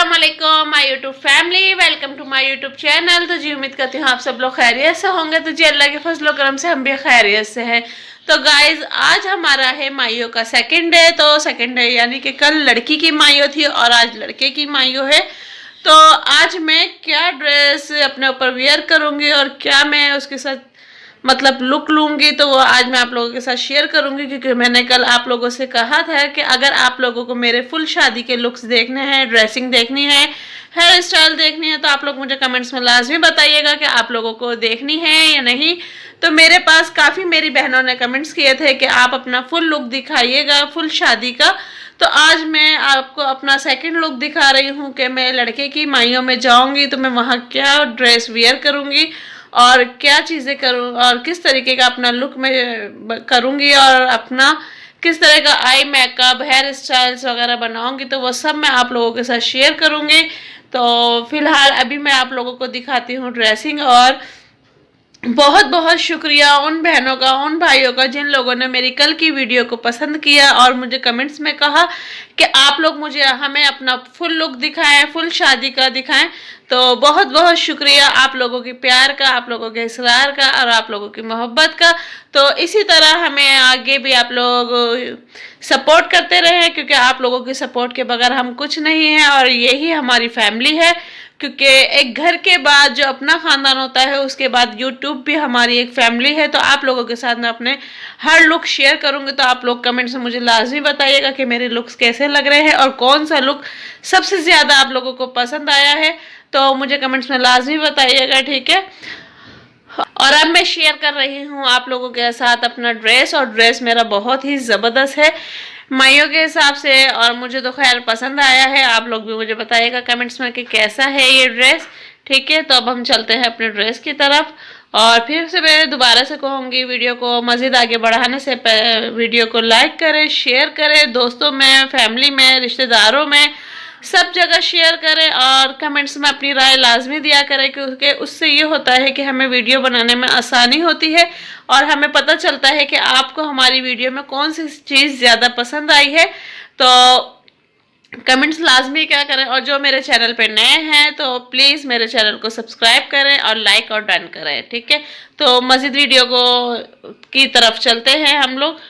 अस्सलाम वालेकुम my YouTube family, welcome to my YouTube channel. तो जी उम्मीद करती हूँ आप सब लोग खैरियत से होंगे। तो जी अल्लाह के फजल करम से हम भी खैरियत से हैं। तो गाइज आज हमारा है माइयों का सेकंड डे। तो सेकंड डे यानी कि कल लड़की की माइयो थी और आज लड़के की माइयो है। तो आज मैं क्या ड्रेस अपने ऊपर वियर करूँगी और क्या मैं उसके साथ मतलब लुक लूँगी, तो वो आज मैं आप लोगों के साथ शेयर करूँगी। क्योंकि मैंने कल आप लोगों से कहा था कि अगर आप लोगों को मेरे फुल शादी के लुक्स देखने हैं, ड्रेसिंग देखनी है, हेयर स्टाइल देखनी है, तो आप लोग मुझे कमेंट्स में लाजमी बताइएगा कि आप लोगों को देखनी है या नहीं। तो मेरे पास काफ़ी मेरी बहनों ने कमेंट्स किए थे कि आप अपना फुल लुक दिखाइएगा फुल शादी का। तो आज मैं आपको अपना सेकंड लुक दिखा रही हूँ कि मैं लड़के की माइयों में जाऊँगी तो मैं वहाँ क्या ड्रेस वियर करूँगी और क्या चीज़ें करूँ और किस तरीके का अपना लुक मैं करूँगी और अपना किस तरह का आई मेकअप हेयर स्टाइल्स वगैरह बनाऊँगी, तो वो सब मैं आप लोगों के साथ शेयर करूँगी। तो फिलहाल अभी मैं आप लोगों को दिखाती हूँ ड्रेसिंग। और बहुत बहुत शुक्रिया उन बहनों का, उन भाइयों का जिन लोगों ने मेरी कल की वीडियो को पसंद किया और मुझे कमेंट्स में कहा कि आप लोग मुझे हमें अपना फुल लुक दिखाएं, फुल शादी का दिखाएं। तो बहुत बहुत शुक्रिया आप लोगों के प्यार का, आप लोगों के इसरार का और आप लोगों की मोहब्बत का। तो इसी तरह हमें आगे भी आप लोग सपोर्ट करते रहें, क्योंकि आप लोगों की सपोर्ट के बगैर हम कुछ नहीं हैं और यही हमारी फैमिली है। क्योंकि एक घर के बाद जो अपना ख़ानदान होता है उसके बाद यूट्यूब भी हमारी एक फैमिली है। तो आप लोगों के साथ मैं अपने हर लुक शेयर करूंगी। तो आप लोग कमेंट्स में मुझे लाजमी बताइएगा कि मेरे लुक्स कैसे लग रहे हैं और कौन सा लुक सबसे ज़्यादा आप लोगों को पसंद आया है। तो मुझे कमेंट्स में लाजमी बताइएगा, ठीक है। और अब मैं शेयर कर रही हूँ आप लोगों के साथ अपना ड्रेस, और ड्रेस मेरा बहुत ही ज़बरदस्त है माइयों के हिसाब से और मुझे तो खैर पसंद आया है। आप लोग भी मुझे बताइएगा कमेंट्स में कि कैसा है ये ड्रेस, ठीक है। तो अब हम चलते हैं अपने ड्रेस की तरफ। और फिर से मैं दोबारा से कहूँगी वीडियो को मज़ीद आगे बढ़ाने से वीडियो को लाइक करें, शेयर करें, दोस्तों में, फैमिली में, रिश्तेदारों में, सब जगह शेयर करें और कमेंट्स में अपनी राय लाजमी दिया करें। क्योंकि उससे ये होता है कि हमें वीडियो बनाने में आसानी होती है और हमें पता चलता है कि आपको हमारी वीडियो में कौन सी चीज़ ज़्यादा पसंद आई है। तो कमेंट्स लाजमी क्या करें। और जो मेरे चैनल पे नए हैं तो प्लीज़ मेरे चैनल को सब्सक्राइब करें और लाइक और डन करें, ठीक है। तो मज़ीद वीडियो की तरफ चलते हैं हम लोग।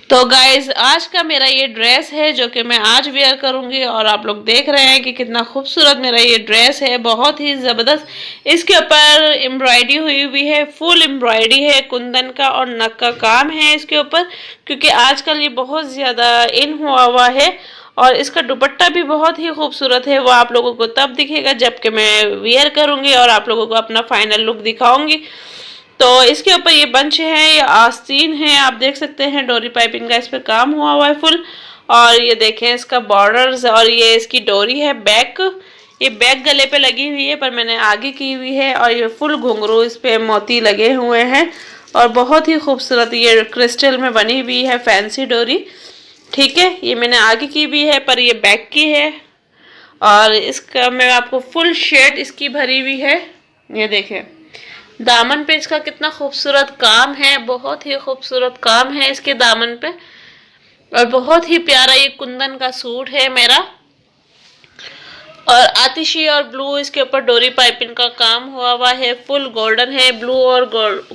तो गाइज आज का मेरा ये ड्रेस है जो कि मैं आज वेयर करूंगी और आप लोग देख रहे हैं कि कितना खूबसूरत मेरा ये ड्रेस है, बहुत ही ज़बरदस्त। इसके ऊपर एम्ब्रॉयडरी हुई हुई है, फुल एम्ब्रॉयडरी है, कुंदन का और नग का काम है इसके ऊपर, क्योंकि आजकल ये बहुत ज़्यादा इन हुआ है। और इसका दुपट्टा भी बहुत ही खूबसूरत है, वो आप लोगों को तब दिखेगा जबकि मैं वेयर करूँगी और आप लोगों को अपना फाइनल लुक दिखाऊँगी। तो इसके ऊपर ये बंच है, ये आस्तीन है, आप देख सकते हैं डोरी पाइपिंग का इस पर काम हुआ है फुल। और ये देखें इसका बॉर्डर्स और ये इसकी डोरी है बैक, ये बैक गले पे लगी हुई है पर मैंने आगे की हुई है। और ये फुल घुंघरू इस पे मोती लगे हुए हैं और बहुत ही खूबसूरत ये क्रिस्टल में बनी हुई है फैंसी डोरी, ठीक है। ये मैंने आगे की भी है पर ये बैक की है। और इसका मैं आपको फुल शेड इसकी भरी हुई है, ये देखें दामन पे इसका कितना खूबसूरत काम है, बहुत ही खूबसूरत काम है इसके दामन पे। और बहुत ही प्यारा ये कुंदन का सूट है मेरा। और आतिशी और ब्लू इसके ऊपर डोरी पाइपिंग का काम हुआ है, फुल गोल्डन है, ब्लू और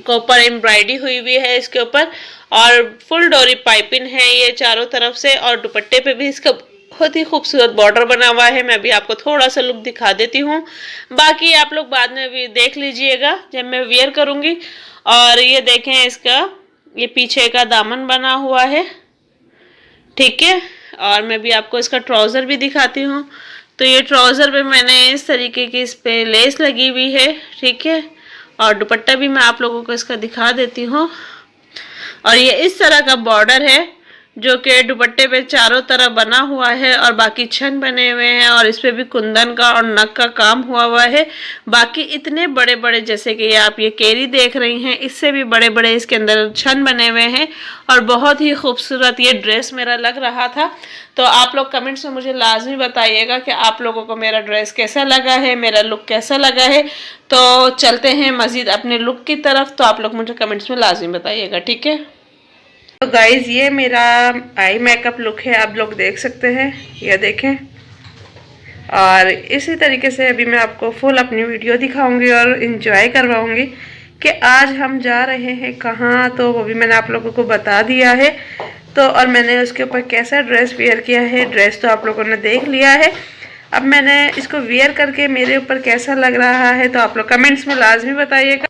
कॉपर एम्ब्रॉयडरी हुई हुई है इसके ऊपर और फुल डोरी पाइपिंग है ये चारों तरफ से। और दुपट्टे पे भी इसका बहुत ही खूबसूरत बॉर्डर बना हुआ है। मैं भी आपको थोड़ा सा लुक दिखा देती हूँ, बाकी आप लोग बाद में भी देख लीजिएगा जब मैं वेयर करूँगी। और ये देखें इसका ये पीछे का दामन बना हुआ है, ठीक है। और मैं भी आपको इसका ट्राउज़र भी दिखाती हूँ। तो ये ट्राउज़र पे मैंने इस तरीके की इस पे लेस लगी हुई है, ठीक है। और दुपट्टा भी मैं आप लोगों को इसका दिखा देती हूँ। और ये इस तरह का बॉर्डर है जो कि दुपट्टे पे चारों तरफ बना हुआ है और बाकी छन बने हुए हैं और इस पे भी कुंदन का और नग का काम हुआ है। बाकी इतने बड़े बड़े जैसे कि आप ये केरी देख रही हैं, इससे भी बड़े बड़े इसके अंदर छन बने हुए हैं और बहुत ही खूबसूरत ये ड्रेस मेरा लग रहा था। तो आप लोग कमेंट्स में मुझे लाजमी बताइएगा कि आप लोगों को मेरा ड्रेस कैसा लगा है, मेरा लुक कैसा लगा है। तो चलते हैं मज़ीद अपने लुक की तरफ। तो आप लोग मुझे कमेंट्स में लाजमी बताइएगा, ठीक है। तो गाइज ये मेरा आई मेकअप लुक है, आप लोग देख सकते हैं, ये देखें और इसी तरीके से अभी मैं आपको फुल अपनी वीडियो दिखाऊंगी और इन्जॉय करवाऊंगी कि आज हम जा रहे हैं कहाँ, तो वो भी मैंने आप लोगों को बता दिया है। तो और मैंने उसके ऊपर कैसा ड्रेस वेयर किया है, ड्रेस तो आप लोगों ने देख लिया है। अब मैंने इसको वेयर करके मेरे ऊपर कैसा लग रहा है तो आप लोग कमेंट्स में लाजमी बताइएगा।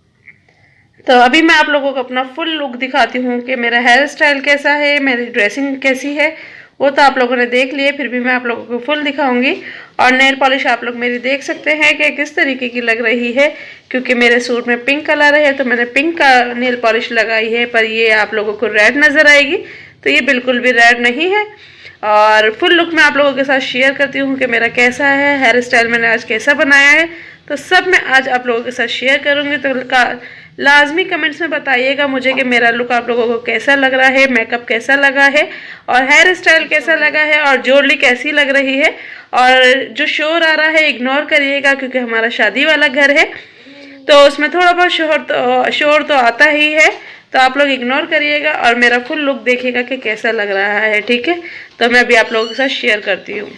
तो अभी मैं आप लोगों को अपना फुल लुक दिखाती हूँ कि मेरा हेयर स्टाइल कैसा है, मेरी ड्रेसिंग कैसी है, वो तो आप लोगों ने देख लिए, फिर भी मैं आप लोगों को फुल दिखाऊंगी। और नेल पॉलिश आप लोग मेरी देख सकते हैं कि किस तरीके की लग रही है, क्योंकि मेरे सूट में पिंक कलर है तो मैंने पिंक का नेल पॉलिश लगाई है, पर ये आप लोगों को रेड नज़र आएगी, तो ये बिल्कुल भी रेड नहीं है। और फुल लुक मैं आप लोगों के साथ शेयर करती हूँ कि मेरा कैसा है हेयर स्टाइल, मैंने आज कैसा बनाया है, तो सब मैं आज आप लोगों के साथ शेयर करूँगी। तो लाजमी कमेंट्स में बताइएगा मुझे कि मेरा लुक आप लोगों को कैसा लग रहा है, मेकअप कैसा लगा है और हेयर स्टाइल कैसा लगा है और ज्वेलरी कैसी लग रही है। और जो शोर आ रहा है इग्नोर करिएगा, क्योंकि हमारा शादी वाला घर है तो उसमें थोड़ा बहुत शोर तो आता ही है, तो आप लोग इग्नोर करिएगा और मेरा फुल लुक देखिएगा कि कैसा लग रहा है, ठीक है। तो मैं अभी आप लोगों के साथ शेयर करती हूँ।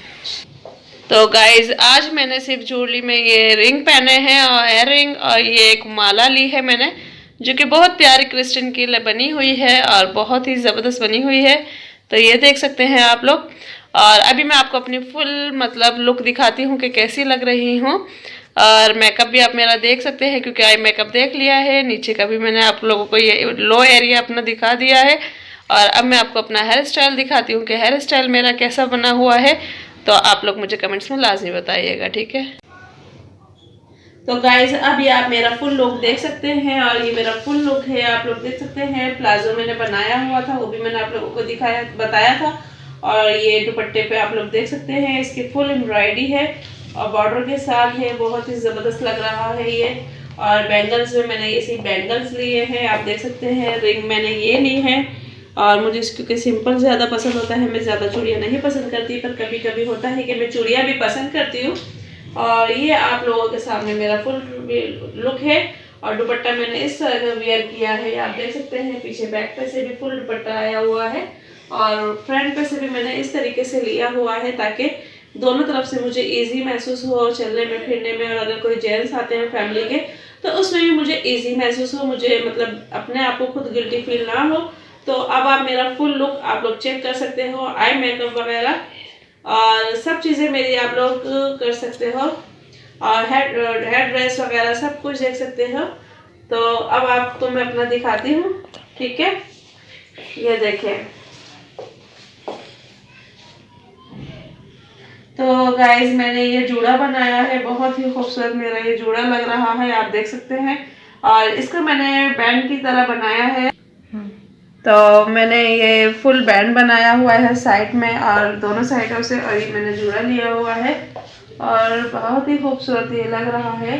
तो गाइज आज मैंने सिर्फ ज्वेलरी में ये रिंग पहने हैं और एयर रिंग, और ये एक माला ली है मैंने, जो कि बहुत प्यारी क्रिस्टन की बनी हुई है और बहुत ही ज़बरदस्त बनी हुई है, तो ये देख सकते हैं आप लोग। और अभी मैं आपको अपनी फुल मतलब लुक दिखाती हूँ कि कैसी लग रही हूँ। और मेकअप भी आप मेरा देख सकते हैं, क्योंकि आई मेकअप देख लिया है, नीचे का भी मैंने आप लोगों को ये लो एरिया अपना दिखा दिया है। और अब मैं आपको अपना हेयर स्टाइल दिखाती हूँ कि हेयर स्टाइल मेरा कैसा बना हुआ है, तो आप लोग मुझे कमेंट्स में लाजमी बताइएगा, ठीक है। तो गाइज अभी आप मेरा फुल लुक देख सकते हैं और ये मेरा फुल लुक है, आप लोग देख सकते हैं। प्लाजो मैंने बनाया हुआ था, वो भी मैंने आप लोगों को बताया था। और ये दुपट्टे पे आप लोग देख सकते हैं इसकी फुल एम्ब्रॉयडरी है और बॉर्डर के साथ है, बहुत ही ज़बरदस्त लग रहा है ये। और बैंगल्स में मैंने ये बैंगल्स लिए हैं, आप देख सकते हैं। रिंग मैंने ये ली है और मुझे क्योंकि सिंपल ज़्यादा पसंद होता है, मैं ज़्यादा चूड़ियाँ नहीं पसंद करती, पर कभी कभी होता है कि मैं चूड़ियाँ भी पसंद करती हूँ। और ये आप लोगों के सामने मेरा फुल लुक है। और दुपट्टा मैंने इस तरह का वेयर किया है, आप देख सकते हैं। पीछे बैक पे से भी फुल दुपट्टा आया हुआ है और फ्रंट पे से भी मैंने इस तरीके से लिया हुआ है, ताकि दोनों तरफ से मुझे इजी महसूस हो चलने में फिरने में। और अगर कोई जेंट्स आते हैं फैमिली के तो उसमें भी मुझे इजी महसूस हो, मुझे मतलब अपने आप को खुद गिल्टी फील ना हो। तो अब आप मेरा फुल लुक आप लोग चेक कर सकते हो, आई मेकअप वगैरह और सब चीज़ें मेरी आप लोग कर सकते हो, और हेड ड्रेस वगैरह सब कुछ देख सकते हो। तो अब आपको मैं अपना दिखाती हूँ, ठीक है। ये देखें, तो गाइज मैंने ये जूड़ा बनाया है, बहुत ही खूबसूरत मेरा ये जूड़ा लग रहा है, आप देख सकते हैं। और इसको मैंने बैंड की तरह बनाया है, तो मैंने ये फुल बैंड बनाया हुआ है साइड में और दोनों साइडों से, और ये मैंने जूड़ा लिया हुआ है और बहुत ही खूबसूरत ये लग रहा है।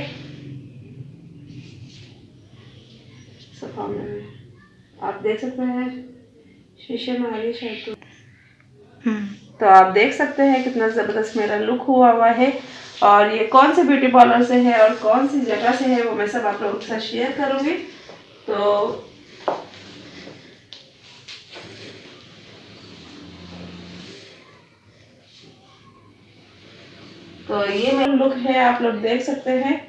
सफा में आप देख सकते हैं, शीशे में आ रही शायद, तो आप देख सकते हैं कितना ज़बरदस्त मेरा लुक हुआ है। और ये कौन से ब्यूटी पार्लर से है और कौन सी जगह से है, वो मैं सब आप लोगों के साथ शेयर करूँगी। तो ये मेरा लुक है, आप लोग देख सकते हैं।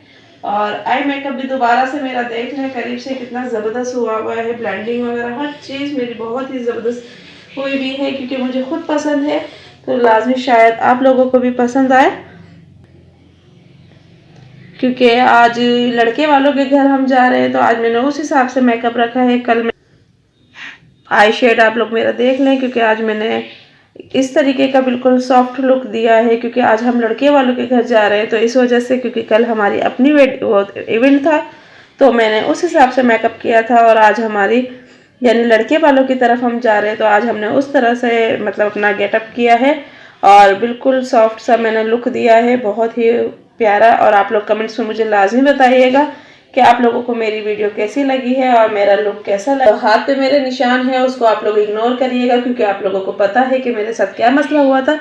और आई मेकअप भी दोबारा से मेरा देख रहे हैं करीब से, कितना ज़बरदस्त हुआ है। ब्लेंडिंग वगैरह हर चीज़ मेरी बहुत ही ज़बरदस्त हुई भी है, क्योंकि मुझे खुद पसंद है, तो लाजमी शायद आप लोगों को भी पसंद आए। क्योंकि आज लड़के वालों के घर हम जा रहे हैं, तो आज मैंने उस हिसाब से मेकअप रखा है। कल मैं आई शेड आप लोग मेरा देख लें, क्योंकि आज मैंने इस तरीके का बिल्कुल सॉफ्ट लुक दिया है, क्योंकि आज हम लड़के वालों के घर जा रहे हैं, तो इस वजह से, क्योंकि कल हमारी अपनी इवेंट था, तो मैंने उस हिसाब से मेकअप किया था। और आज हमारी यानी लड़के वालों की तरफ हम जा रहे हैं, तो आज हमने उस तरह से मतलब अपना गेटअप किया है और बिल्कुल सॉफ्ट सा मैंने लुक दिया है, बहुत ही प्यारा। और आप लोग कमेंट्स में मुझे लाजमी बताइएगा कि आप लोगों को मेरी वीडियो कैसी लगी है और मेरा लुक कैसा लगा। हाथ पे मेरे निशान है, उसको आप लोग इग्नोर करिएगा, क्योंकि आप लोगों को पता है कि मेरे साथ क्या मसला हुआ था,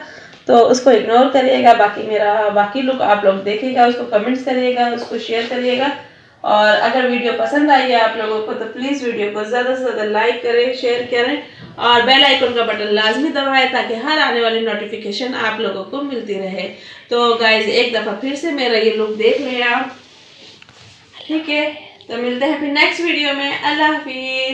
तो उसको इग्नोर करिएगा। बाकी लुक आप लोग देखिएगा, उसको कमेंट्स करिएगा, उसको शेयर करिएगा। और अगर वीडियो पसंद आई है आप लोगों को, तो प्लीज़ वीडियो को ज़्यादा से ज़्यादा लाइक करें, शेयर करें और बेल आइकन का बटन लाजमी दबाएं ताकि हर आने वाली नोटिफिकेशन आप लोगों को मिलती रहे। तो गाइज एक दफ़ा फिर से मेरा ये लुक देख लें आप, ठीक है। तो मिलते हैं फिर नेक्स्ट वीडियो में। अल्लाह हाफिज़।